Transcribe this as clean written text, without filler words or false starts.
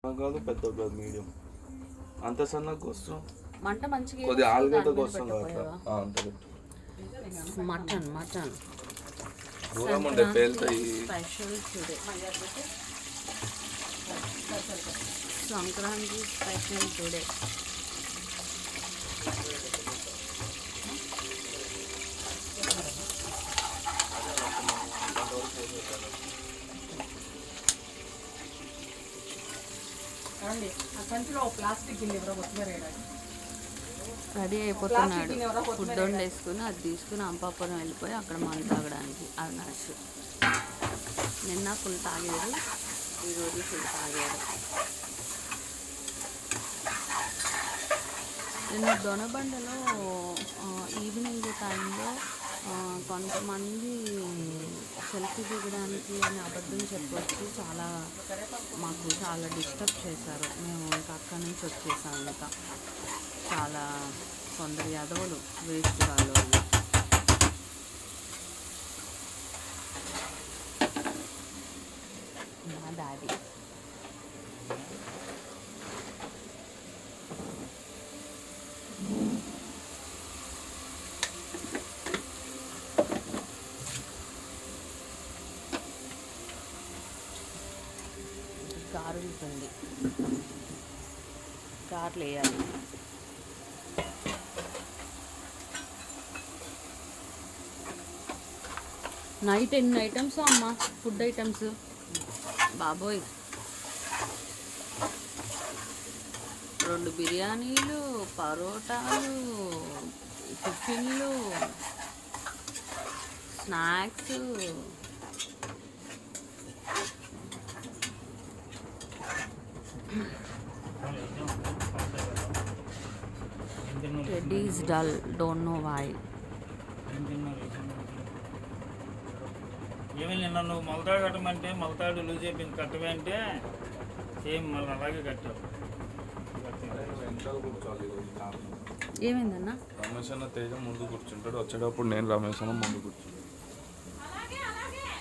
కాదు పెద్ద కాదు మీడియం అంత సన్నగా వస్తాం మంట మంచిగా కొద్దిగా ఆలుగడ్డకు వస్తాం అంత మటన్ మటన్ దూరం ఉండే పేలుతాయి. Special today Sankranti special today. Ready అయిపోతున్నాడు. ఫుడ్ వండేసుకుని అది తీసుకుని అంపాపురం వెళ్ళిపోయి అక్కడ మందు తాగడానికి. అవినాష్ నిన్న ఫుల్ తాగాడు, ఈరోజు ఫుల్ తాగాడు. నిన్న దొనబండలో ఈవినింగ్ టైంలో కొంతమంది సెల్ఫీ దిగడానికి అని అబద్ధం చెప్పొచ్చు. మాకు చాలా డిస్టర్బ్ చేశారు. మేము ఇంకా అక్కడి నుంచి వచ్చేసాము. ఇంకా చాలా కొందరు యాదవులు వేస్ట్ వాళ్ళు. మా డాడీ గారు ఉంటుంది, గారెలు వేయాలి. నైట్ ఎన్ని ఐటమ్స్ అమ్మ, ఫుడ్ ఐటమ్స్ బాబోయ్. 2 బిర్యానీలు, పరోటాలు, టిఫిన్లు, snacks. Teddy is dull, don't know why. ఏమైనా నిన్న నువ్వు మొలతాడు కట్టమంటే మొలతాడు లూజ్ అయిపోయింది కట్టమంటే సేమ్ మళ్ళీ అలాగే కట్టావు. ఏమైందన్నా? రమేష్ అన్న తేజ ముందు కూర్చుంటాడు, వచ్చేటప్పుడు నేను రమేష్ అన్న ముందు కూర్చుంటాడు.